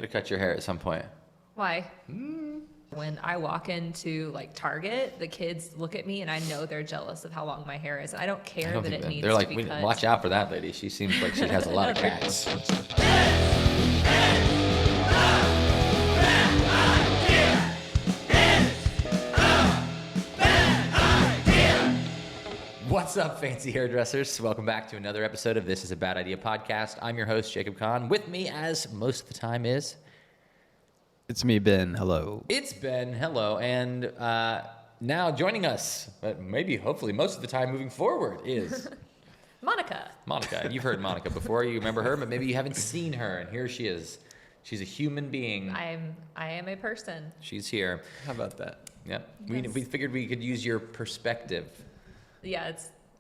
gotta cut your hair at some point. Why? When I walk into like Target, the kids look at me and I know they're jealous of how long my hair is. I don't care that it needs they're like, to be cut. watch out for that lady. She seems like she has a lot of cats. What's up, fancy hairdressers? Welcome back to another episode of This Is a Bad Idea podcast. I'm your host, Jacob Kahn. With me, as most of the time is... It's me, Ben. Hello. It's Ben. Hello. And now joining us, but maybe, hopefully, most of the time moving forward is... Monica. Monica. You've heard Monica before. You remember her, but maybe you haven't seen her. And here she is. She's a human being. I am a person. She's here. How about that? Yep. Yes. We figured we could use your perspective. Yeah,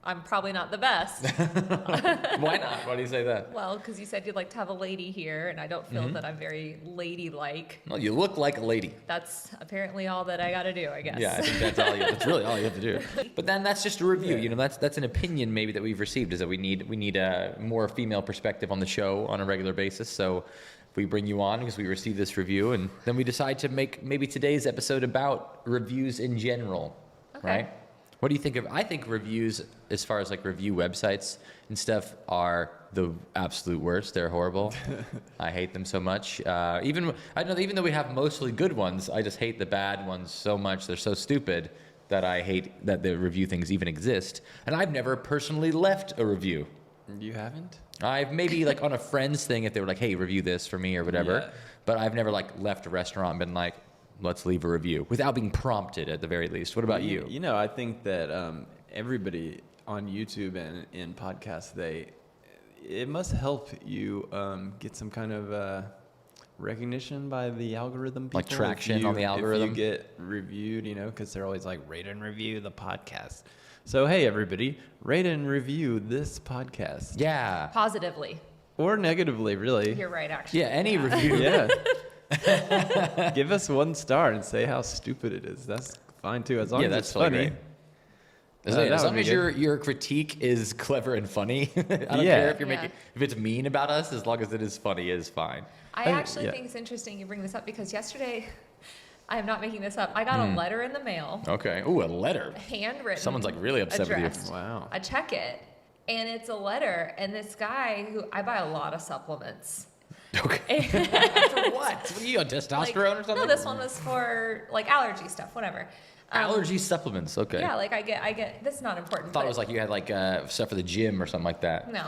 I'm probably not the best. Why not? Why do you say that? Well, because you said you'd like to have a lady here, and I don't feel that I'm very ladylike. Well, you look like a lady. That's apparently all that I got to do, I guess. Yeah, I think that's really all you have to do. But then that's just a review. You know, that's an opinion maybe that we've received, is that we need a more female perspective on the show on a regular basis. So we bring you on because we received this review, and then we decide to make maybe today's episode about reviews in general, right? What do you think of? I think reviews, as far as like review websites and stuff, are the absolute worst. They're horrible. I hate them so much. Even though we have mostly good ones, I just hate the bad ones so much. They're so stupid that I hate that the review things even exist. And I've never personally left a review. You haven't? I've maybe like on a friend's thing if they were like, hey, review this for me or whatever. Yeah. But I've never like left a restaurant and been like, let's leave a review without being prompted at the very least. What about you? You know, I think that everybody on YouTube and in podcasts, it must help you get some kind of recognition by the algorithm. People. Like traction on the algorithm? If you get reviewed, you know, because they're always like, rate and review the podcast. So, hey, everybody, rate and review this podcast. Yeah. Positively. Or negatively, really. You're right, actually. Yeah, any review. Yeah. Give us 1 star and say how stupid it is. That's fine too, as long as it's funny. As long as your critique is clever and funny. I don't care if if it's mean about us, as long as it is funny, it is fine. I actually think it's interesting you bring this up because yesterday, I am not making this up, I got a letter in the mail. Okay. Ooh, a letter. Handwritten. Someone's like really upset addressed. with you. Wow. I check it, and it's a letter, and this guy who I buy a lot of supplements. Okay. For what? What are you on testosterone or something? No, this one was for like allergy stuff, whatever. Allergy supplements. Okay. Yeah, like I get. This is not important. I thought it was like you had like stuff for the gym or something like that. No.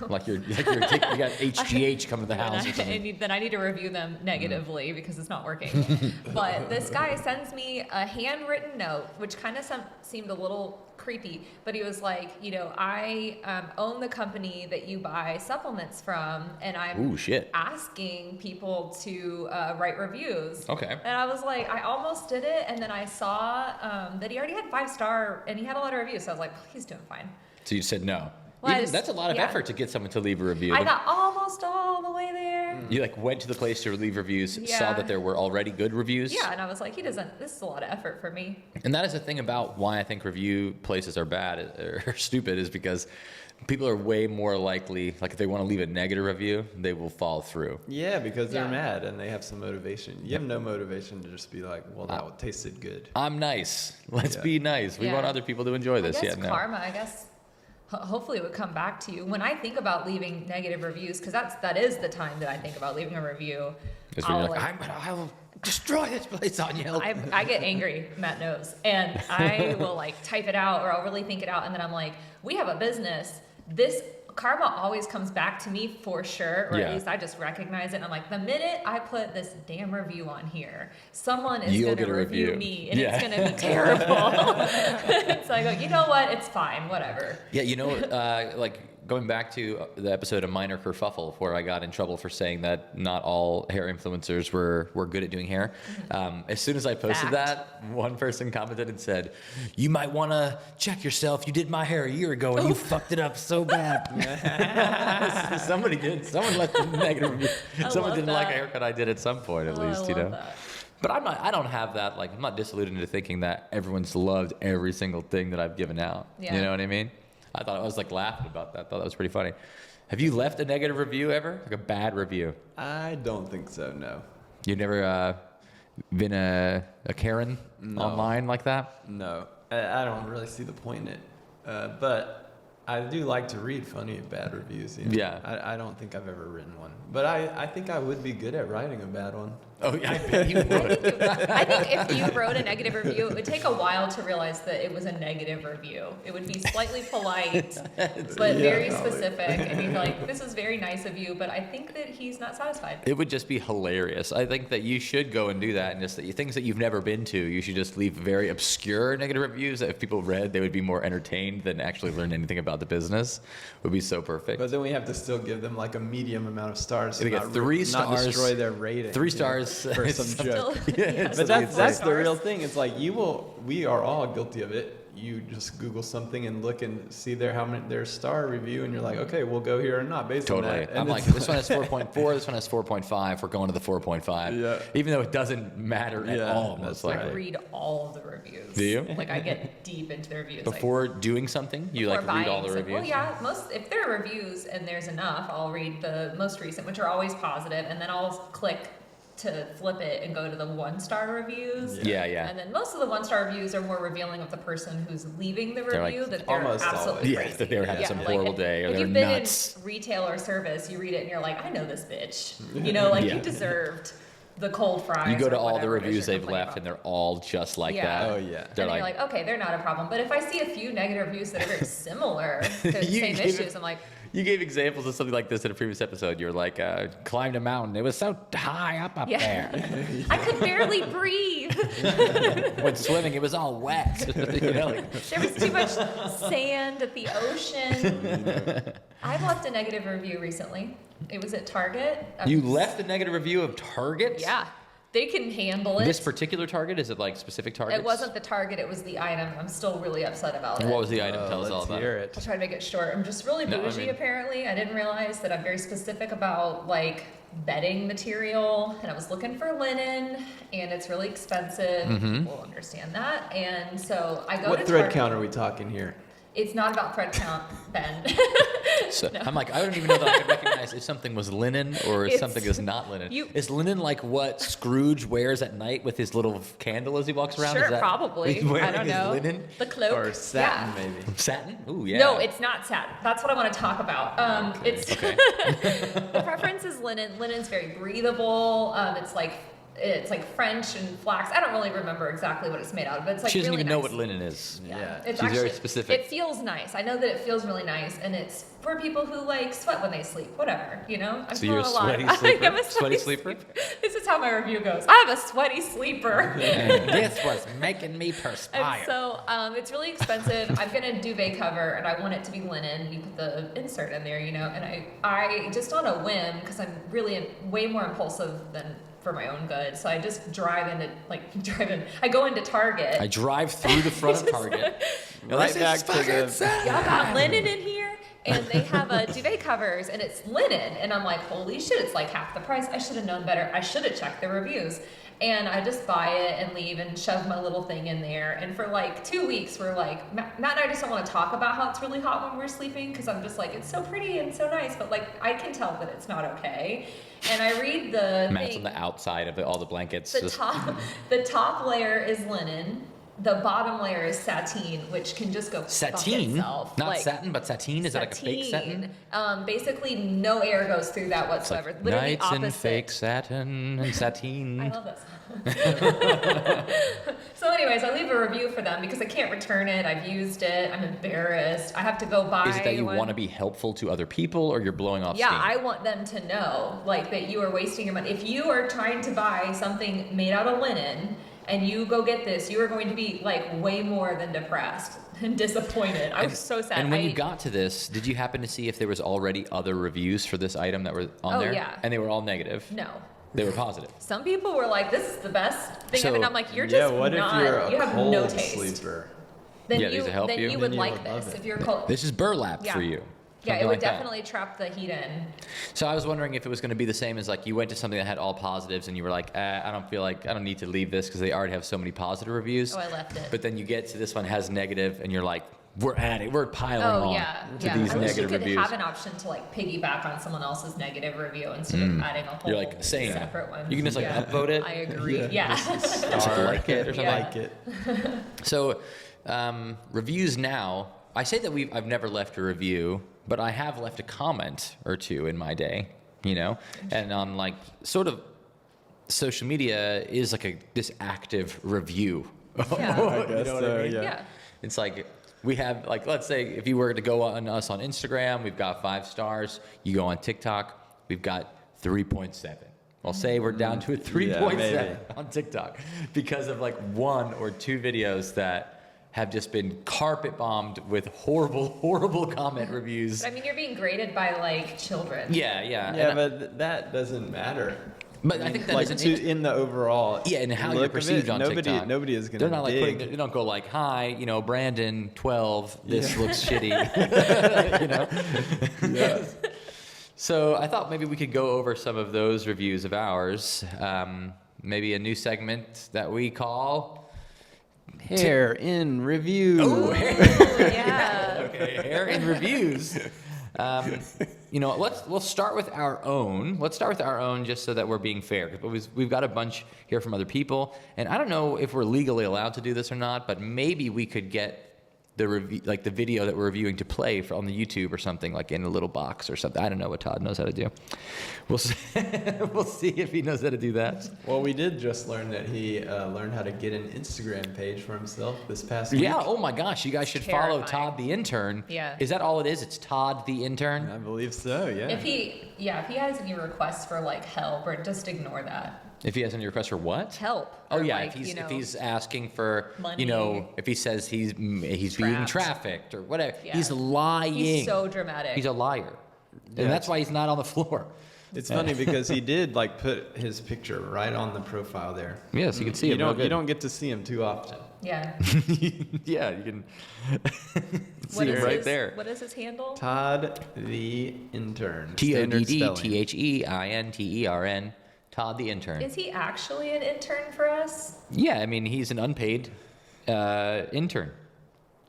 Like you got HGH coming to the house or something. Then I need to review them negatively because it's not working. But this guy sends me a handwritten note, which kind of seemed a little creepy, but he was like, you know, I own the company that you buy supplements from, and I'm asking people to write reviews. Okay. And I was like, I almost did it, and then I saw that he already had 5-star, and he had a lot of reviews, so I was like, he's doing fine. So you said no. Well, that's a lot of effort to get someone to leave a review. I got almost all the way there. You like went to the place to leave reviews, saw that there were already good reviews. Yeah, and I was like, this is a lot of effort for me. And that is the thing about why I think review places are bad or stupid, is because people are way more likely, like if they want to leave a negative review, they will fall through. Yeah, because they're mad and they have some motivation. You have no motivation to just be like, well, that tasted good. I'm nice. Let's be nice. We want other people to enjoy this. I guess karma, hopefully it would come back to you. When I think about leaving negative reviews, because that is the time that I think about leaving a review. I will destroy this place on Yelp. I get angry, Matt knows, and I will like type it out, or I'll really think it out, and then I'm like, we have a business. This karma always comes back to me for sure, or at least I just recognize it. And I'm like, the minute I put this damn review on here, someone is going to review me, and it's going to be terrible. So I go, you know what? It's fine, whatever. Yeah, you know, like going back to the episode of Minor Kerfuffle, where I got in trouble for saying that not all hair influencers were good at doing hair. As soon as I posted that, one person commented and said, you might want to check yourself. You did my hair a year ago and you fucked it up so bad. Somebody did. Someone left a negative review. Someone didn't like a haircut I did at some point, at least, you know. That. But I don't have that, like, I'm not disillusioned into thinking that everyone's loved every single thing that I've given out. Yeah. You know what I mean? I thought I was like laughing about that. I thought that was pretty funny. Have you left a negative review ever? Like a bad review? I don't think so. No. You've never been a Karen No. online like that? No, I don't really see the point in it. But I do like to read funny and bad reviews. You know? Yeah. I don't think I've ever written one, but I think I would be good at writing a bad one. Oh, yeah, I bet you would. I think if you wrote a negative review, it would take a while to realize that it was a negative review. It would be slightly polite, but very probably. specific. And you'd be like, this is very nice of you, but I think that he's not satisfied. It would just be hilarious. I think that you should go and do that, and just things that you've never been to, you should just leave very obscure negative reviews that if people read, they would be more entertained than actually learn anything about the business. It would be so perfect. But then we have to still give them like a medium amount of stars. They get not 3 not stars. destroy their rating. 3 you know, stars for is some Still, joke. yes, But that's that's the 4 real stars. thing. It's like we are all guilty of it. You just Google something and look and see their star review, and you're like, okay, we'll go here or not based on Totally. that. I'm And like, it's this one has 4.4, this one has 4.5. We're going to the 4.5. Yeah. Even though it doesn't matter at Yeah, all, that's most I likely. right. read all of the reviews. Do you? Like, I get deep into the reviews. Before doing something, you Before like read all buying the some- reviews? Well, yeah, if there are reviews and there's enough, I'll read the most recent, which are always positive, and then I'll click to flip it and go to the 1-star reviews. Yeah, yeah. And then most of the 1-star reviews are more revealing of the person who's leaving the They're like, review that they're almost absolutely always. Yeah, crazy. that they were having some like, horrible day or if they're you've been nuts. in retail or service, you read it and you're like, I know this bitch. You know, like Yeah. you deserved the cold fries. You go or to all the whatever it is reviews you're they've complaining left, and about. they're all just like Yeah. that. Oh, yeah. They're And like, you're like, okay, they're not a problem. But if I see a few negative reviews that are very similar to the You same gave it- issues, I'm like, you gave examples of something like this in a previous episode. You were like, climbed a mountain. It was so high up yeah, there. I could barely breathe. When swimming, it was all wet. You know, like, There was too much sand at the ocean. I've left a negative review recently. It was at Target. you left a negative review of Target? Yeah, they can handle it. This particular Target? Is it like specific Targets? It wasn't the Target, it was the item. I'm still really upset about it. What was the item? Tell us all Let's about hear it. I'll try to make it short. I'm just really No, I bougie, mean- apparently. I didn't realize that I'm very specific about like bedding material, and I was looking for linen, and it's really expensive. Mm-hmm. People understand that, and so I go What to thread Target. count are we talking here? It's not about thread count, Ben. So, I'm like, I don't even know that I could recognize if something was linen or if It's- something is not linen. you- Is linen like what Scrooge wears at night with his little candle as he walks around? Sure, Is that probably. he's wearing I don't his know. linen? The cloak. Or satin, Yeah. maybe? Satin? Ooh, yeah. No, it's not satin. That's what I want to talk about. Okay. It's Okay. the preference is linen. Linen's very breathable. It's like French and flax. I don't really remember exactly what it's made out of, but it's like She doesn't really even know nice. what linen is. Yeah. It's She's very actually, specific. It feels nice. I know that it feels really nice, and it's for people who like sweat when they sleep. Whatever, you know. I'm So you're a feeling lot. sweaty sleeper? I'm a Sweaty sleeper? This is how my review goes. I have a sweaty sleeper. And this was making me perspire. And so it's really expensive. I've got a duvet cover, and I want it to be linen. You put the insert in there, you know. And I just on a whim, because I'm really way more impulsive than for my own good. So I just I go into Target. I drive through the front of Target. Right back to the- Y'all got linen in here? And they have duvet covers, and it's linen. And I'm like, holy shit, it's like half the price. I should have known better. I should have checked the reviews. And I just buy it and leave and shove my little thing in there. And for like 2 weeks, we're like, Matt and I just don't want to talk about how it's really hot when we're sleeping, because I'm just like, it's so pretty and so nice, but like, I can tell that it's not okay. And I read the Matt's thing. on the outside of all the blankets. The just- top layer is linen. The bottom layer is sateen, which can just go fuck Sateen? itself. Not Like, satin, but sateen? Is that like a fake satin? Basically, no air goes through that It's like whatsoever. Literally nights opposite. in fake satin and sateen. I love that song. So, anyways, I leave a review for them because I can't return it. I've used it. I'm embarrassed. I have to go buy. Is it that you one. want to be helpful to other people, or you're blowing off Yeah, steam? I want them to know, like, that you are wasting your money. If you are trying to buy something made out of linen and you go get this, you are going to be like way more than depressed and disappointed. I was so sad. And when you got to this, did you happen to see if there was already other reviews for this item that were on Oh, there? yeah. And they were all negative. No. They were positive. Some people were like, this is the best thing So- ever. And I'm like, you're Yeah, just what not, if you're a you have cold no taste. sleeper? Then Yeah, you, does it help then you? you would Then you like would love this it. if you're cold. This is burlap Yeah. for you. Yeah, Something it would like that. definitely trap the heat in. So I was wondering if it was going to be the same as like you went to something that had all positives and you were like, I don't need to leave this because they already have so many positive reviews. Oh, I left it. But then you get to this one has negative and you're like, we're piling Oh on yeah, to yeah. these I wish you negative could reviews. have an option to like piggyback on someone else's negative review instead of adding a whole You're like same. separate one. You can just like upvote it. I agree. Yeah. Just like it or something. Yeah. Like it. So, reviews now. I say that I've never left a review, but I have left a comment or two in my day. And on like sort of social media is like this active review. Yeah. I guess know what I mean? yeah. Yeah. It's like we have like, let's say if you were to go on us on Instagram, we've got 5 stars. You go on TikTok, we've got 3.7. Well, say we're down to a 3.7 maybe. on TikTok because of like 1 or 2 videos that have just been carpet bombed with horrible comment reviews. But I mean, you're being graded by like children. Yeah. Yeah, but that doesn't matter. But I think that like doesn't. in the overall. Yeah, and how look you're of perceived it, on TikTok. Nobody is gonna. They're not like dig. they don't go like, "Hi, Brandon, 12. This looks shitty." Yeah. So I thought maybe we could go over some of those reviews of ours. Maybe a new segment that we call Hair in review. "Oh, Ooh, yeah. okay, hair in reviews." We'll start with our own. Let's start with our own, just so that we're being fair. Because we've got a bunch here from other people, and I don't know if we're legally allowed to do this or not. But maybe we could get the review, like the video that we're reviewing, to play on the YouTube or something, like in a little box or something. I don't know what Todd knows how to do. We'll see, we'll see if he knows how to do that. Well, we did just learn that he learned how to get an Instagram page for himself this past week. Yeah. Oh my gosh, you guys should follow Terrifying. Todd the Intern. Yeah. Is that all it is? It's Todd the Intern. I believe so. Yeah. If he has any requests for like help, or just ignore that. If he has any requests for what? Help. Oh or, yeah, like, if he's asking for money. if he says he's being Trapped. trafficked or whatever, Yeah. he's lying. He's so dramatic. He's a liar, Yeah. and that's why he's not on the floor. It's funny because he did like put his picture right on the profile there. Yes, you can see you it real don't good. you don't get to see him too often. Yeah. Yeah, you can What see is him right his, there. What is his handle? Todd the Intern. Todd Standard spelling. THEINTERN. Todd the Intern. Is he actually an intern for us? Yeah, I mean he's an unpaid intern,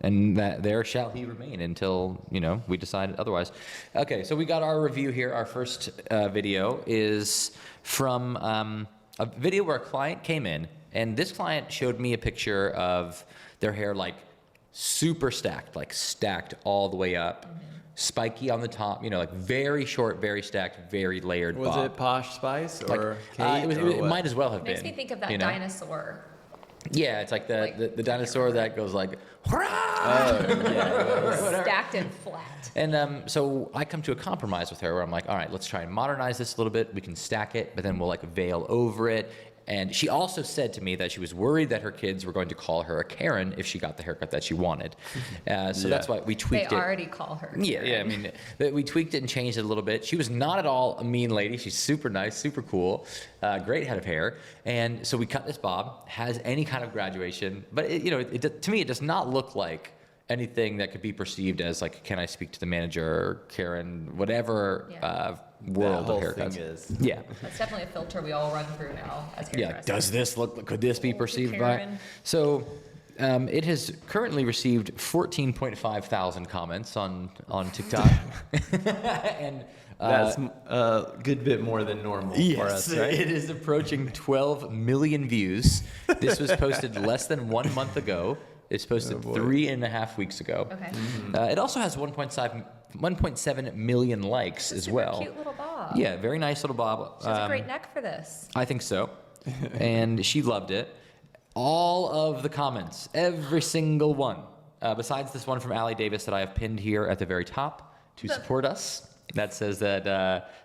and that there shall he remain until we decide otherwise. Okay, so we got our review here. Our first video is from a video where a client came in, and this client showed me a picture of their hair like super stacked, like stacked all the way up. Spiky on the top, like very short, very stacked, very layered Was bob. it Posh Spice or Like, Kate? it might as well have Makes been. me think of that you know? dinosaur. Yeah, it's like the dinosaur that goes like, "Hurrah!" Stacked and flat. And so I come to a compromise with her where I'm like, all right, let's try and modernize this a little bit. We can stack it, but then we'll like veil over it. And she also said to me that she was worried that her kids were going to call her a Karen if she got the haircut that she wanted. So that's why we They tweaked it. already call her. Yeah, I mean, we tweaked it and changed it a little bit. She was not at all a mean lady. She's super nice, super cool, great head of hair. And so we cut this bob, has any kind of graduation, but to me, it does not look like anything that could be perceived as like, can I speak to the manager, or Karen, whatever world whole of haircuts. thing is. Yeah. That's definitely a filter we all run through now as Yeah, hairdressers. does this look, could this be perceived by? Karen. So it has currently received 14.5 thousand comments on TikTok. And That's a good bit more than normal for us, right? it is approaching 12 million views. This was posted less than 1 month ago. It's posted 3.5 weeks ago. Okay. It also has 1.7 million likes It's a as super well. cute little bob. Yeah, very nice little bob. She has a great neck for this. I think so. And she loved it. All of the comments, every single one, besides this one from Allie Davis that I have pinned here at the very top to support us, that says that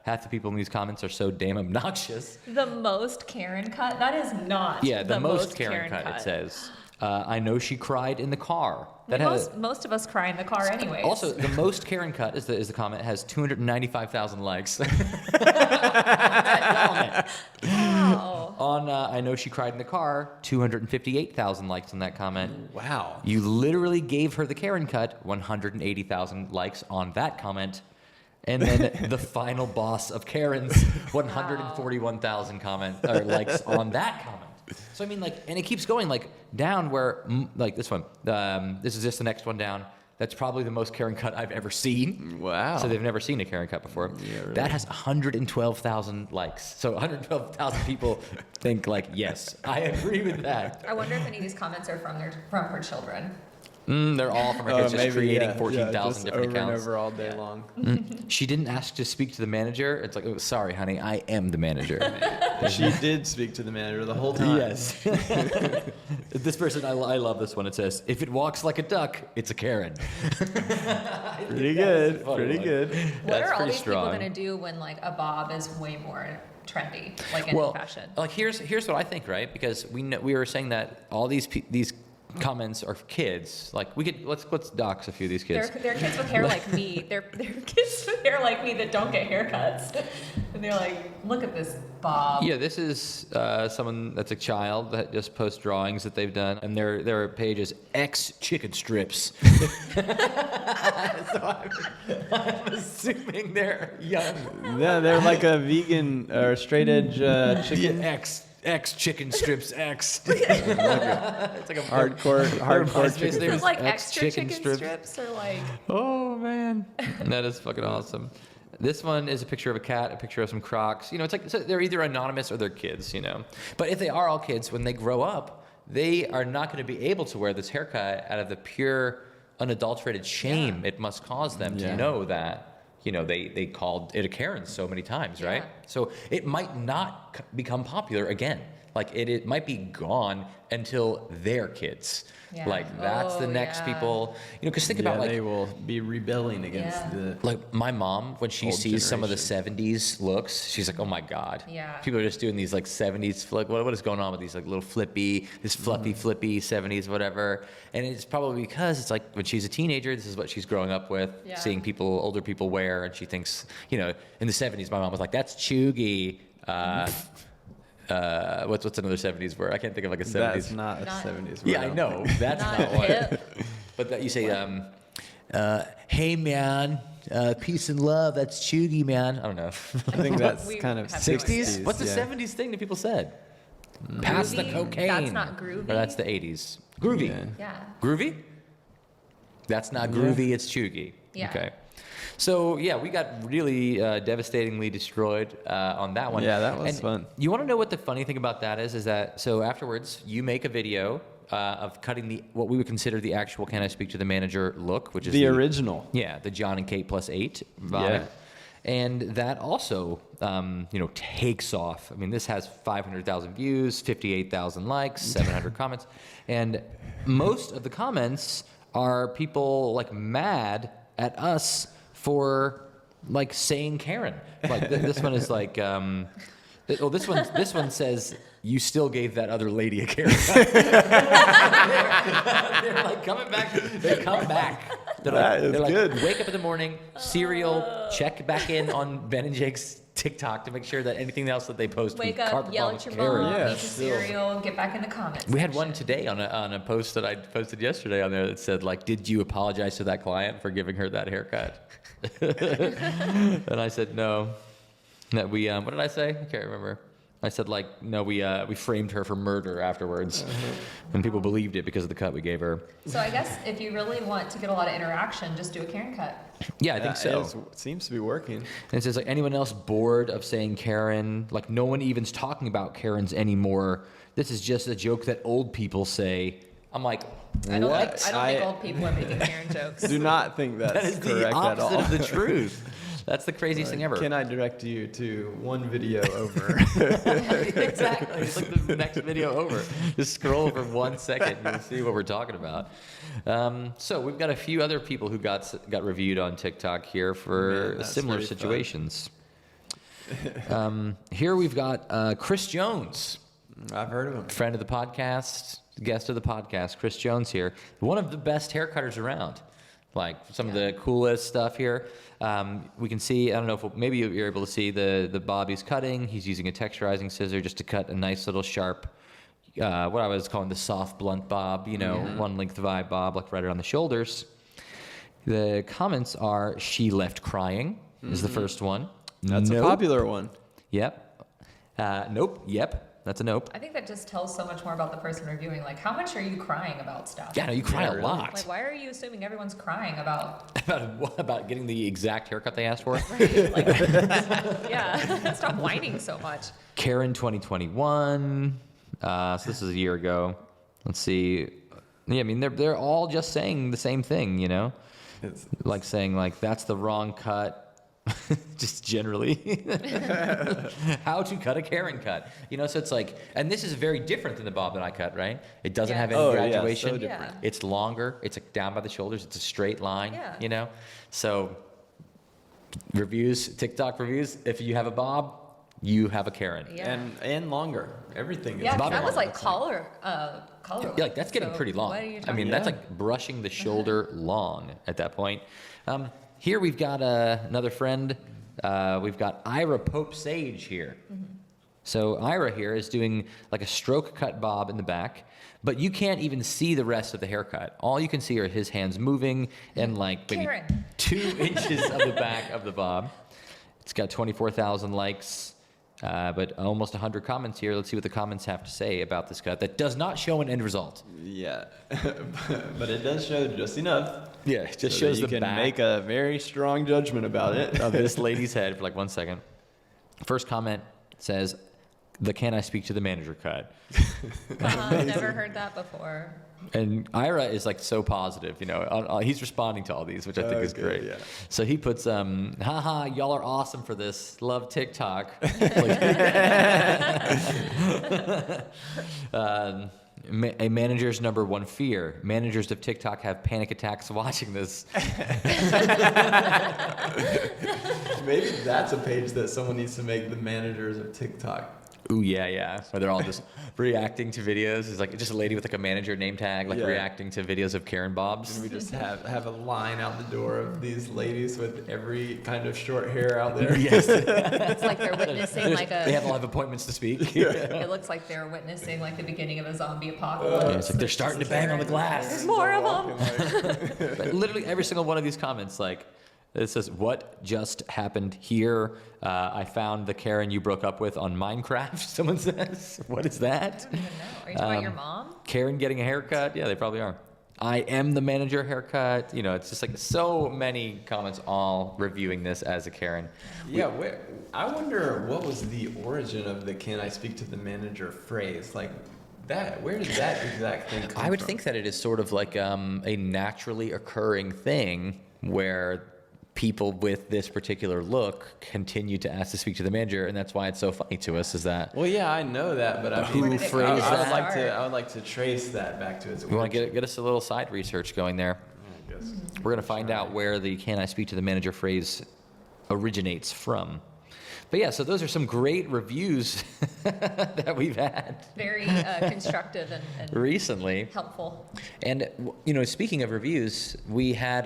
half the people in these comments are so damn obnoxious. The most Karen cut? That is not The most Karen cut, it says. I know she cried in the car. That Most of us cry in the car anyways. also, the most Karen cut is the comment, has 295,000 likes. Wow. On I know she cried in the car, 258,000 likes on that comment. Wow. You literally gave her the Karen cut, 180,000 likes on that comment. And then the final boss of Karen's, 141,000 likes on that comment. So I mean, like, and it keeps going like down where, like this one. This is just the next one down. That's probably the most Karen cut I've ever seen. Wow. So they've never seen a Karen cut before. Yeah, really. That has 112,000 likes. So 112,000 people think like, yes, I agree with that. I wonder if any of these comments are from her children. They're all from her kids, just creating 14,000 just different over accounts. and over all day long. She didn't ask to speak to the manager. It's like, oh, sorry, honey, I am the manager. She did speak to the manager the whole time. Yes. This person, I love this one. It says, if it walks like a duck, it's a Karen. Pretty good. funny Pretty one. good. What are all pretty these strong. people gonna do when like a bob is way more trendy, like in fashion? Like here's what I think, right? Because we were saying that all these comments are kids. Like we could let's dox a few of these kids. They're kids with hair like me. They're kids with hair like me that don't get haircuts, and they're like, look at this bob. Yeah, this is someone that's a child that just posts drawings that they've done, and their page is X chicken strips. So I'm assuming they're young. Yeah, they're like a vegan or straight edge chicken. Yeah, X chicken strips X. It's like a Hardcore chicken. This is like extra chicken chicken strips or like. Oh man, that is fucking awesome. This one is a picture of a cat, a picture of some Crocs. You know, it's like so they're either anonymous or they're kids. You know, but if they are all kids, when they grow up, they are not going to be able to wear this haircut out of the pure, unadulterated shame it must cause them to know that. You know, they called it a Karen so many times, right? So it might not become popular again. Like it might be gone until their kids. Yeah. Like that's the next people. You know, because think about like they will be rebelling against the. like my mom when she Old sees some of the generation. 70s looks, she's like, oh my god. Yeah. People are just doing these like 70s like what is going on with these like little flippy 70s whatever. And it's probably because it's like when she's a teenager, this is what she's growing up with, seeing older people wear, and she thinks, you know, in the 70s my mom was like, that's chuggy. What's another 70s word? I can't think of like a 70s. That's not a 70s word. Yeah, I know. That's not one. Hip. But that you say, hey man, peace and love. That's chuggy, man. I don't know. I think that's We kind of have no idea. 60s? What's the 70s thing that people said? Pass the Groovy? cocaine. That's not groovy. Or that's the 80s. Groovy. Yeah. Yeah. Groovy? That's not groovy. It's chuggy. Yeah. Okay. So yeah, we got really devastatingly destroyed on that one. Yeah, that was And fun. You want to know what the funny thing about that is? Is that so afterwards you make a video of cutting what we would consider the actual "Can I speak to the manager" look, which is The original. Yeah, the John and Kate +8 vomit. Yeah. And that also, takes off. I mean, this has 500,000 views, 58,000 likes, 700 comments, and most of the comments are people like mad at us for like saying Karen. Like this one is like, this one says you still gave that other lady a Karen. They're like coming back. They come back. They're like, good. Wake up in the morning, cereal, check back in on Ben and Jake's TikTok to make sure that anything else that they post. Wake we up, carpet yell bomb at your Karen. mom, Yeah, eat your still. cereal, get back in the comments. We had one section. today on a post that I posted yesterday on there that said like, "Did you apologize to that client for giving her that haircut?" And I said no. That we what did I say? I can't remember. I said like no, we framed her for murder afterwards, and people believed it because of the cut we gave her. So I guess if you really want to get a lot of interaction, just do a Karen cut. Yeah, I think so. Seems to be working. And it says like anyone else bored of saying Karen? Like no one even's talking about Karens anymore. This is just a joke that old people say. I'm like, I don't what? think old people are making Karen jokes. Do not think that's That is the correct at opposite all. of the truth. That's the craziest thing ever. Can I direct you to one video over? Exactly. It's like the next video over. Just scroll for 1 second and you'll see what we're talking about. So we've got a few other people who got reviewed on TikTok here for Man, that's similar pretty fun. situations. Here we've got Chris Jones, I've heard of him. friend of the podcast, guest of the podcast. Chris Jones here, one of the best haircutters around. Like some of the coolest stuff here. We can see, I don't know if maybe you're able to see the bob he's cutting. He's using a texturizing scissor just to cut a nice little sharp, what I was calling the soft blunt bob, one length vibe bob, like right around the shoulders. The comments are, "She left crying," is the first one. That's a popular one. Yep. Nope. Yep. That's a nope. I think that just tells so much more about the person reviewing. Like, how much are you crying about stuff? Yeah, no, you cry a really. lot. Like, why are you assuming everyone's crying about? about getting the exact haircut they asked for. Right? Like, yeah. Stop whining so much. Karen 2021. So this is a year ago. Let's see. Yeah, I mean they're all just saying the same thing, you know, like saying like that's the wrong cut. Just generally, how to cut a Karen cut, you know. So it's like, and this is very different than the bob that I cut, right? It doesn't have any graduation. So different. Yeah. It's longer. It's like down by the shoulders. It's a straight line, Yeah. you know. So reviews, TikTok reviews. If you have a bob, you have a Karen. Yeah. And longer. Everything is Yeah, 'cause Bob that was Marley, like collar. Yeah, like that's getting So pretty long. What are you I talking mean, about? that's like brushing the shoulder long at that point. Here we've got another friend. We've got Ira Pope Sage here. So Ira here is doing like a stroke cut bob in the back, but you can't even see the rest of the haircut. All you can see are his hands moving and like maybe Karen. 2 inches of the back of the bob. It's got 24,000 likes. But almost 100 comments here. Let's see what the comments have to say about this cut. That does not show an end result. Yeah, but it does show just enough. Yeah, it just so that shows you the can back make a very strong judgment about it. of this lady's head for like 1 second. First comment says, "The can I speak to the manager cut?" Never heard that before. And Ira is like so positive, you know. He's responding to all these, which I think is Okay, great. yeah. So he puts, haha, y'all are awesome for this. Love TikTok. A manager's number one fear. Managers of TikTok have panic attacks watching this. Maybe that's a page that someone needs to make, the managers of TikTok. Ooh, yeah. Where they're all just reacting to videos. It's like just a lady with like a manager name tag, like Yeah. reacting to videos of Karen Bobs. And we just have a line out the door of these ladies with every kind of short hair out there. Yes. It's like they're witnessing like They a. have a lot of appointments to speak. It looks like they're witnessing like the beginning of a zombie apocalypse. Yeah, it's like they're starting to bang on the glass. There's more of them. But literally every single one of these comments, like, it says, "What just happened here? I found the Karen you broke up with on Minecraft," someone says. What is I that? don't even know. Are you talking about your mom? Karen getting a haircut? Yeah, they probably are. I am the manager haircut. You know, it's just like so many comments all reviewing this as a Karen. Yeah, I wonder what was the origin of the "can I speak to the manager" phrase? Like that, where did that exact thing come I would from? think that it is sort of like a naturally occurring thing where people with this particular look continue to ask to speak to the manager, and that's why it's so funny to us. Is that Well, yeah, I know that, but I Who mean, did it phrased come I that? would like to. Start. I would like to trace that back to its we want origin. to get us a little side research going there? I guess. We're going to find out where the "can I speak to the manager" phrase originates from. But yeah, so those are some great reviews that we've had Very constructive and recently. helpful. And, you know, speaking of reviews, we had,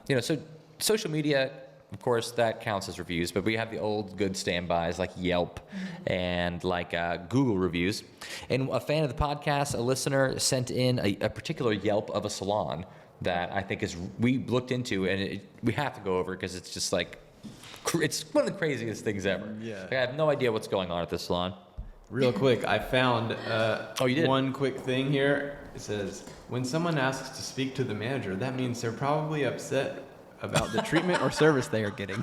you know, so social media, of course, that counts as reviews, but we have the old good standbys like Yelp and like Google reviews. And a fan of the podcast, a listener, sent in a particular Yelp of a salon that I think we looked into, and we have to go over because it's just like, it's one of the craziest things ever. Yeah. Like, I have no idea what's going on at this salon. Real quick, I found Oh, you did? one quick thing here. It says, when someone asks to speak to the manager, that means they're probably upset about the treatment or service they are getting.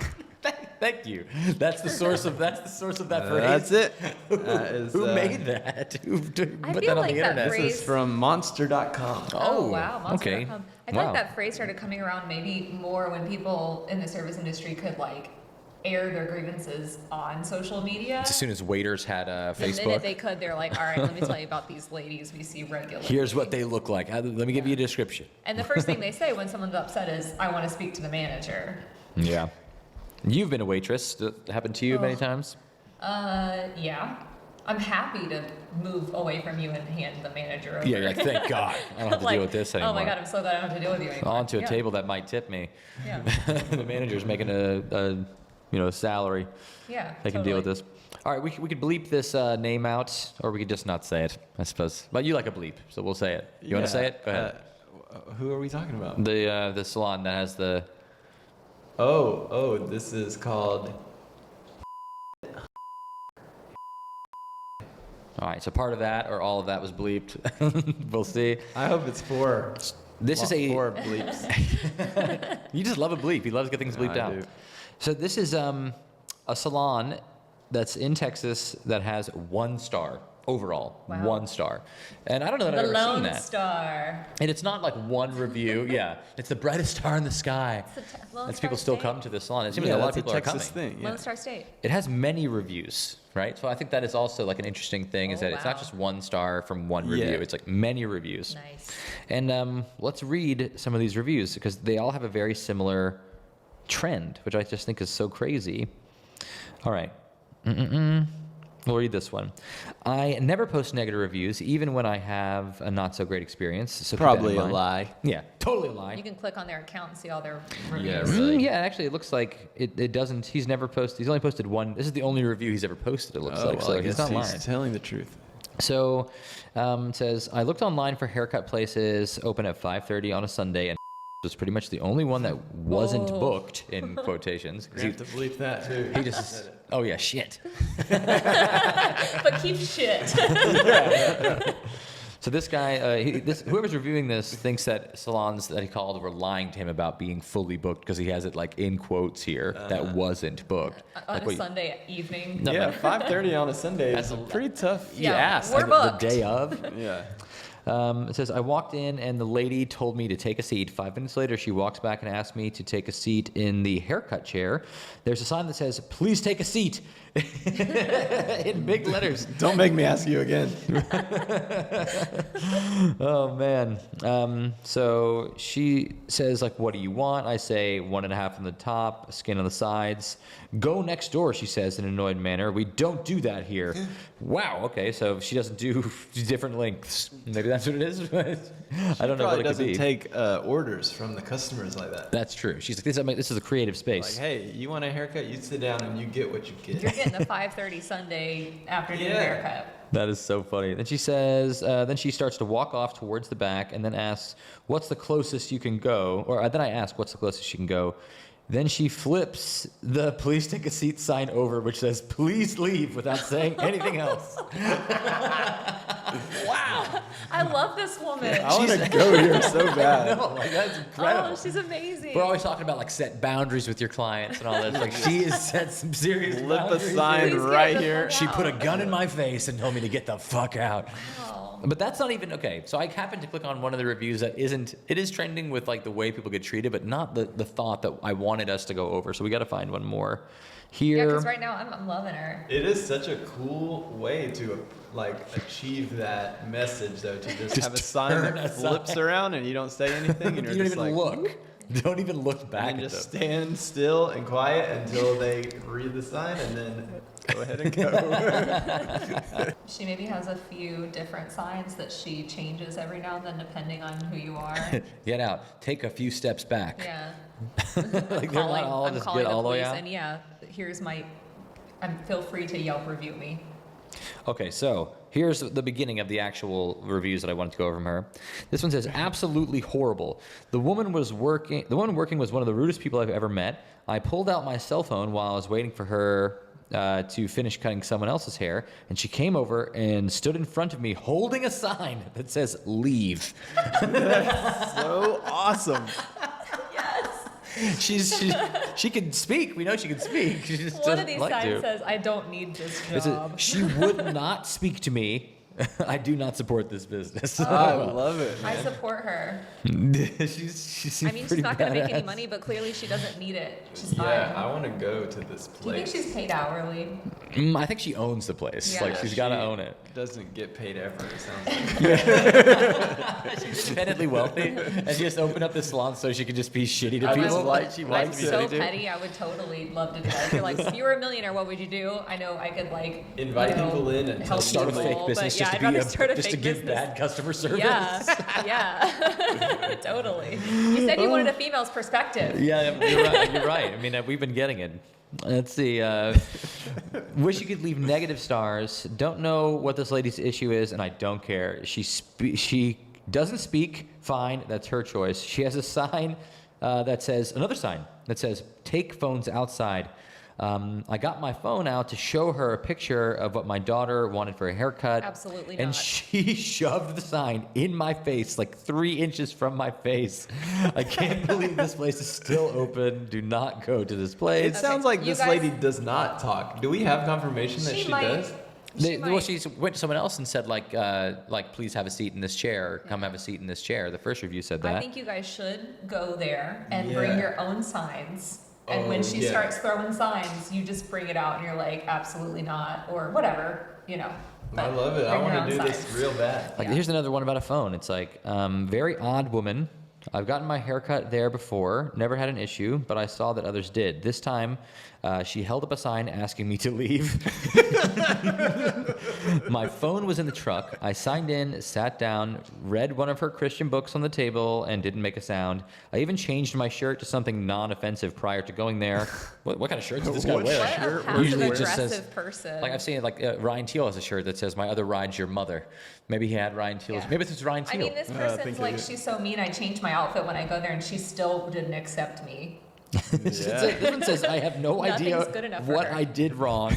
Thank you. That's the source of that phrase. That's it. That is, Who made that? Who put I that feel on like the that internet? phrase- This is from monster.com. Oh, wow. okay. Monster.com. I feel Wow. like that phrase started coming around maybe more when people in the service industry could like air their grievances on social media. As soon as waiters had a The minute Facebook, they could, they're like, all right, let me tell you about these ladies we see regularly. here's what they look like. Let me give you a description. And the first thing they say when someone's upset is, I want to speak to the manager. Yeah. You've been a waitress. That happened to you many Oh. times? Yeah. I'm happy to move away from you and hand the manager over. Yeah, you're like, thank God. I don't have to Like, deal with this anymore. Oh my God, I'm so glad I don't have to deal with you anymore. Onto a Yeah. table that might tip me. Yeah. The manager's making a salary. Yeah. They can deal with this. All right, we could bleep this name out, or we could just not say it, I suppose. But you like a bleep, so we'll say it. You want to say it? Go ahead. Who are we talking about? The salon that has the... This is called. All right, so part of that or all of that was bleeped. We'll see. I hope it's 4. This is a 4 bleeps. You just love a bleep. He loves to get things bleeped I out. do. So this is a salon that's in Texas that has 1 star overall. Wow. 1 star. And I don't know that The I've ever seen Lone that. Star. And it's not like 1 review. Yeah, it's the brightest star in the sky. Lone That's Star people still State. come to this salon. It seems Yeah, like a lot of that's people a are coming. Texas thing. Yeah. Lone Star State. It has many reviews, right? So I think that is also like an interesting thing is Oh, that it's not wow. just 1 star from 1 review. Yeah. It's like many reviews. Nice. And let's read some of these reviews because they all have a very similar trend, which I just think is so crazy. All right. We'll read this one. I never post negative reviews, even when I have a not so great experience. So keep that in Probably a mind. lie. Yeah, totally a lie. You can click on their account and see all their reviews. Yeah, really. Yeah, actually, it looks like it doesn't. He's never posted. He's only posted 1. This is the only review he's ever posted. It looks Oh, like well, so. I He's guess not lying. he's telling the truth. So, it says I looked online for haircut places open at 5:30 on a Sunday, and was pretty much the only one that wasn't Whoa. booked in quotations. 'Cause You have to bleep that too. he just. Oh yeah, shit. But keep shit. So this guy, whoever's reviewing this thinks that salons that he called were lying to him about being fully booked because he has it like in quotes here that wasn't booked. On Like a what- Sunday evening. No, Yeah, but- 5:30 on a Sunday That's is a a- pretty tough Yeah, ask. we're like booked. the day of. Yeah. It says, I walked in and the lady told me to take a seat. 5 minutes later, she walks back and asks me to take a seat in the haircut chair. There's a sign that says, please take a seat in big letters. Don't make me ask you again. Oh, man. So she says, like, what do you want? I say 1.5 on the top, skin on the sides. Go next door, she says in an annoyed manner. We don't do that here. Wow, okay, so she doesn't do different lengths. Maybe that's what it is, but I don't know what Probably it could be. doesn't take orders from the customers like that. That's true. She's like, this is a creative Like, space. hey, you want a haircut? You sit down and you get what you You're get. getting the 5:30 Sunday afternoon Yeah. haircut. That is so funny. Then she says, then she starts to walk off towards the back and then asks, what's the closest you can go? Or then I ask, what's the closest she can go? Then she flips the please take a seat sign over, which says, please leave without saying anything else. Wow. I love this woman. I want to go here so bad. No, like, that's incredible. Oh, she's amazing. We're always talking about like set boundaries with your clients and all this. Like she has set some serious Flip a boundaries. sign Please get right the here. fuck She put a out. gun in my face and told me to get the fuck out. Wow. But that's not even okay. So I happened to click on one of the reviews that isn't. It is trending with like the way people get treated, but not the thought that I wanted us to go over. So we got to find one more Yeah, here. because right now I'm loving her. It is such a cool way to like achieve that message, though. To just have a sign turn that a flips sign. around and you don't say anything, and you you're don't just even like, look. Don't even look back and at just them. stand still and quiet until they read the sign, and then go ahead and go. She maybe has a few different signs that she changes every now and then depending on who you are. Get out. Take a few steps back. Yeah. Like they're not all I'm just calling get the all the way police, out. and yeah, here's my. Feel free to Yelp review me. Okay, so here's the beginning of the actual reviews that I wanted to go over from her. This one says, absolutely horrible. The woman working was one of the rudest people I've ever met. I pulled out my cell phone while I was waiting for her to finish cutting someone else's hair, and she came over and stood in front of me holding a sign that says, leave. So awesome. She can speak. We know she can speak. She just One of doesn't these like signs to. says, "I don't need this It says, job." she would not speak to me. I do not support this business. I love it. I Man. support her. she seems I mean, she's pretty not going to make any badass. money, but clearly she doesn't need it. She's Yeah, I fine. want to go to this Do you think place. she's paid hourly? I think she owns the place. Yeah. Like she's got to own it. Doesn't get paid ever. It sounds like. She's independently wealthy, and she just opened up this salon so she could just be shitty to I people. just like- she I'm likes to be so shitty to. petty. I would totally love to do that. If you're like, if you were a millionaire, what would you do? I know I could like Invite people in and help Start a people, fake business but just yeah, to I'd be rather start a just to fake give business. bad customer service. Yeah, yeah, totally. You said you wanted a female's perspective. Yeah, you're right. You're right. I mean, we've been getting it. Let's see. Wish you could leave negative stars. Don't know what this lady's issue is, and I don't care. She doesn't speak. Fine, that's her choice. She has a sign that says another sign that says "Take phones outside." I got my phone out to show her a picture of what my daughter wanted for a haircut. Absolutely And not. she shoved the sign in my face, like 3 inches from my face. I can't believe this place is still open. Do not go to this It place. sounds like you this guys- lady does not talk. Do we have confirmation that she might. does? Well, she went to someone else and said, like, please have a seat in this chair, or come have a seat in this chair. The first review said that. I think you guys should go there and Yeah. bring your own signs. And when Oh, she yeah. starts throwing signs, you just bring it out and you're like, absolutely not, or whatever, you know. I But love it. I bring your want to own do this signs. real bad. Like, Yeah. here's another one about a phone. It's like, very odd woman. I've gotten my haircut there before, never had an issue, but I saw that others did. This time, she held up a sign asking me to leave. My phone was in the truck. I signed in, sat down, read one of her Christian books on the table, and didn't make a sound. I even changed my shirt to something non-offensive prior to going there. What kind of shirt does this guy What wear? What shirt a was Usually it passive just says- aggressive person. Like I've seen it, like Ryan Teal has a shirt that says "My other ride's your mother." Maybe he had Ryan Teal's. Yeah. Maybe this is Ryan I Teal. mean, this I person's think like, it is. she's so mean. I changed my outfit when I go there, and she still didn't accept me. This one says, "I have no idea Nothing's good enough for what her." I did wrong."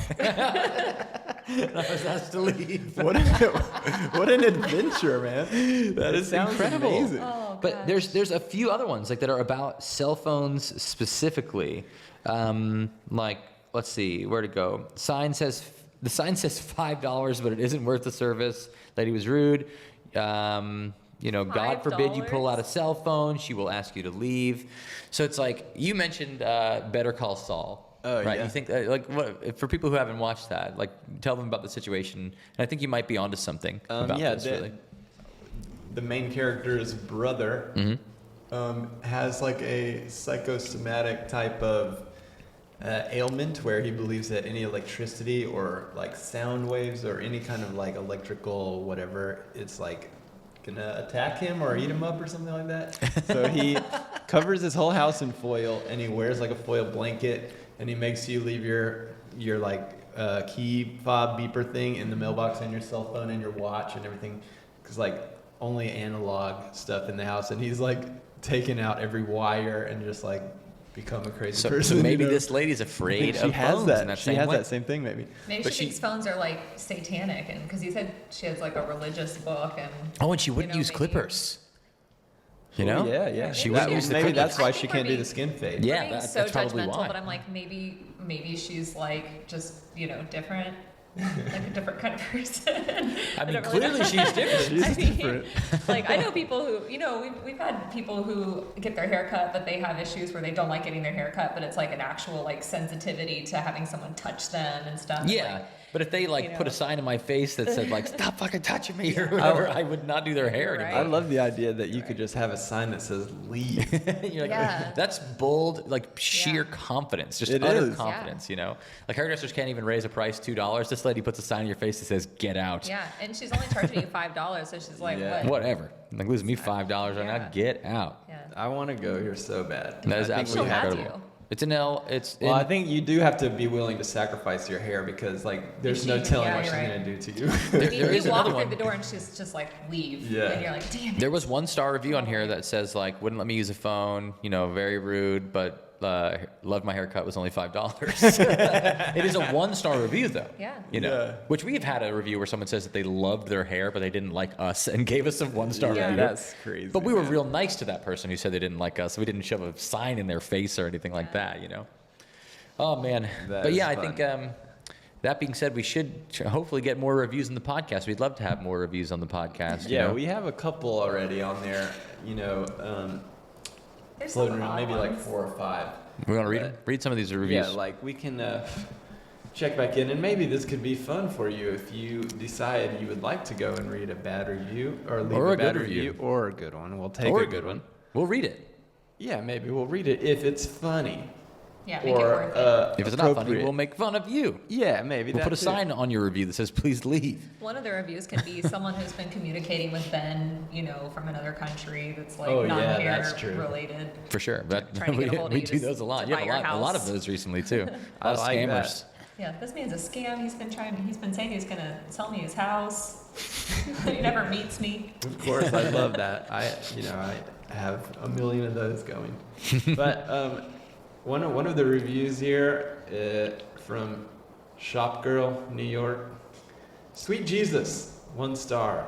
And I was asked to leave. What an adventure, man. That is sounds incredible. amazing. Oh, But gosh. there's a few other ones like that are about cell phones specifically. Like, let's see, where to go? The sign says $5, but it isn't worth the service. Lady was rude. God forbid you pull out a cell phone. She will ask you to leave. So it's like you mentioned Better Call Saul. Oh, right. yeah. You think what, for people who haven't watched that, like tell them about the situation. And I think you might be onto something about this. Really. The main character's brother has like a psychosomatic type of ailment where he believes that any electricity or like sound waves or any kind of like electrical whatever, it's like gonna attack him or eat him up or something like that. So he covers his whole house in foil and he wears like a foil blanket and he makes you leave your like key fob beeper thing in the mailbox and your cell phone and your watch and everything, because like only analog stuff in the house, and he's like taking out every wire and just like become a crazy person. So maybe you know? this lady's afraid she of has phones that. in that She same has way. that same thing, maybe. Maybe but she she- thinks phones are like satanic, and because he said she has like a religious book and. Oh, and she wouldn't use maybe- clippers. You Oh, know? yeah, yeah. She Maybe wouldn't use the maybe clippers. that's why I she think can't we're do the being- skin fade. Yeah, We're being that's so probably judgmental, why. but I'm like, maybe she's like just different, like a different kind of person. I mean, don't really clearly know. she's different. She's I mean, different. Like I know people who we've had people who get their hair cut, but they have issues where they don't like getting their hair cut, but it's like an actual like sensitivity to having someone touch them and stuff. Yeah, Like, but if they like you put a know. sign in my face that said like "Stop fucking touching me" or whatever, I would not do their hair You're anymore. I love the idea that you could just have a sign that says leave. You're like, Yeah. That's bold, like sheer Yeah. confidence, just It utter is. confidence. Like hairdressers can't even raise a price $2. This lady puts a sign in your face that says "Get out." yeah, and she's only charging you $5, so she's like, Yeah. what? Whatever. Like lose me $5 right now. Yeah. Get out. Yeah. I want to go here so bad. That is I think absolutely we have have to. incredible. It's an L. It's Well, in- I think you do have to be willing to sacrifice your hair because, like, there's no She- telling yeah, what she's you're right. going to do to you. I mean, There is you walk another through one. the door and she's just like, leave. Yeah. And you're like, damn it. There was 1-star review on here that says like wouldn't let me use a phone, very rude, but loved my haircut, was only $5. It is a 1-star review though. Yeah. Yeah. Which we've had a review where someone says that they loved their hair, but they didn't like us and gave us a 1-star Yeah. review. That's crazy. But we were man. real nice to that person who said they didn't like us. We didn't shove a sign in their face or anything like that, Oh man. That But is yeah, I fun. think that being said, we should hopefully get more reviews in the podcast. We'd love to have more reviews on the podcast. Yeah, we have a couple already on there, There's floating some around, odd maybe like ones. 4 or 5. We want to read But- them? Read some of these reviews. Yeah, like we can check back in, and maybe this could be fun for you if you decide you would like to go and read a bad review or leave Or a a bad good review. or a good one. We'll take or a good one. We'll read it. Yeah, maybe we'll read it if it's funny. Yeah, make it or worth it. If it's not funny, appropriate. we'll make fun of you. Yeah, maybe. We'll put a that's it. sign on your review that says "Please leave." One of the reviews can be someone who's been communicating with Ben, from another country that's like Oh, yeah, not that's hair true. related. For sure. That, Trying to we get a hold of we you do to- those a lot. to You buy have your a lot of house. those recently too. I A lot of like that. scammers. Yeah, this man's a scam. He's been saying he's gonna sell me his house. He never meets me. Of course, I love that. I have a million of those going. But one of the reviews here, from Shop Girl, New York. Sweet Jesus, 1 star.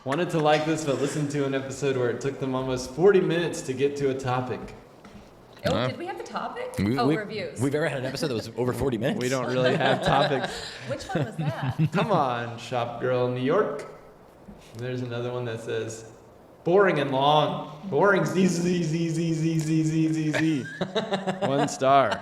Wanted to like this, but listened to an episode where it took them almost 40 minutes to get to a topic. Oh, did we have the topic? Reviews. We've ever had an episode that was over 40 minutes. We don't really have topics. Which one was that? Come on, Shop Girl, New York. There's another one that says, boring and long. Boring, z. 1 star.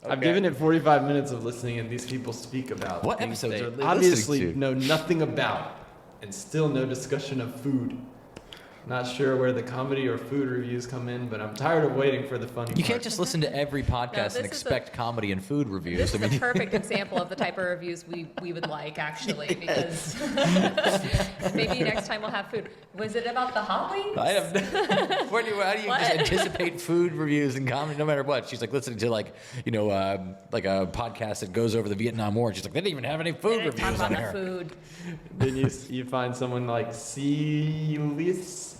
I've given it 45 minutes of listening, and these people speak about What things episodes they are they obviously listening to? know nothing about, and still no discussion of food. Not sure where the comedy or food reviews come in, but I'm tired of waiting for the funny You can't part. just listen to every podcast and this is expect comedy and food reviews. This is a perfect example of the type of reviews we would like, actually, because maybe next time we'll have food. Was it about the hot wings? I have how do you What? just anticipate food reviews and comedy no matter what? She's like listening to like a podcast that goes over the Vietnam War. And she's like, they didn't even have any food They didn't talk reviews about on the here. food. Then you find someone like Celius.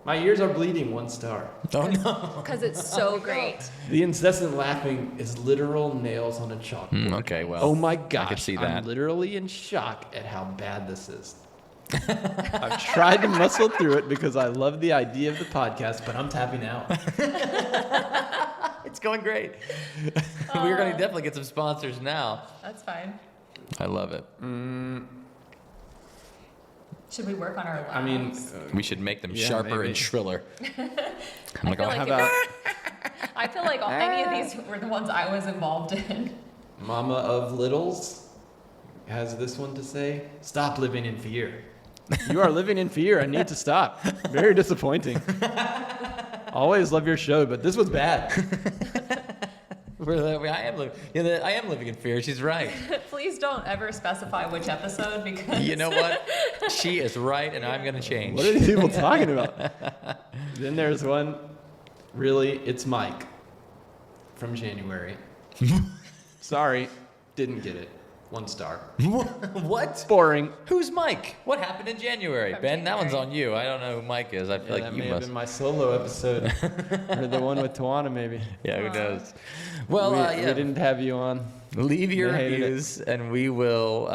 My ears are bleeding, 1 star. Oh no. Because it's so great. The incessant laughing is literal nails on a chalkboard. Okay, well. Oh my gosh, I could see that. I'm literally in shock at how bad this is. I've tried to muscle through it because I love the idea of the podcast, but I'm tapping out. It's going great. We're going to definitely get some sponsors now. That's fine. I love it. Should we work on our laughs? I mean, We should make them Yeah, sharper maybe. and shriller. I'm like, feel oh, like how if- about I feel like any of these were the ones I was involved in. Mama of Littles has this one to say? Stop living in fear. You are living in fear. I need to stop. Very disappointing. Always love your show, but this was bad. I am living in fear. She's right. Please don't ever specify which episode because You know what? She is right, and I'm going to change. What are these people talking about? Then there's one, really, it's Mike from January. Sorry, didn't get it. 1 star. What? Boring. Who's Mike? What happened in January? From Ben, that one's January. on you. I don't know who Mike is. I feel that like may you have must. been my solo episode. Or the one with Tawana, maybe. Yeah, who knows? Well, we didn't have you on. Leave your We hated it. reviews, and we will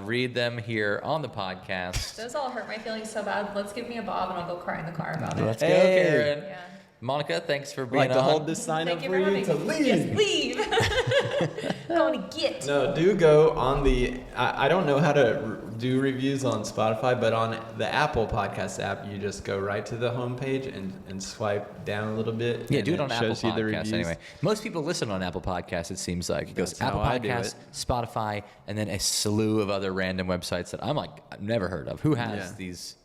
read them here on the podcast. those all hurt my feelings so bad. Let's give me a bob and I'll go cry in the car about it. Let's go, Hey. Karen. Yeah. Monica, thanks for I'd being like to on. hold this sign Thank up you for for you having to me. leave. Yes, leave. Going to get. No, do go on the. I don't know how to do reviews on Spotify, but on the Apple Podcast app, you just go right to the homepage and swipe down a little bit. Yeah, and do it on Apple shows you the Podcasts reviews. anyway. Most people listen on Apple Podcasts, it seems like. It goes That's Apple how I do Podcasts, it. Spotify, and then a slew of other random websites that I'm like, I've never heard of. Who has Yeah. these,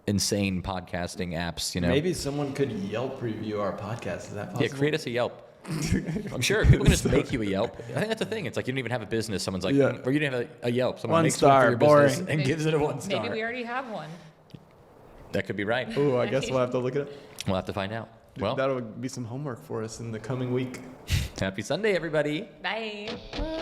insane podcasting apps, Maybe someone could Yelp review our podcast. Is that possible? Yeah, create us a Yelp. I'm sure people can just make you a Yelp. I think that's the thing. It's like you don't even have a business. Someone's like, Yeah. or you didn't have a Yelp. Someone 1 makes star, one for your boring. business and gives it a 1 star. Maybe we already have one. That could be right. Oh, I guess we'll have to look it up. We'll have to find out. Well, That'll be some homework for us in the coming week. happy Sunday, everybody. Bye. Bye.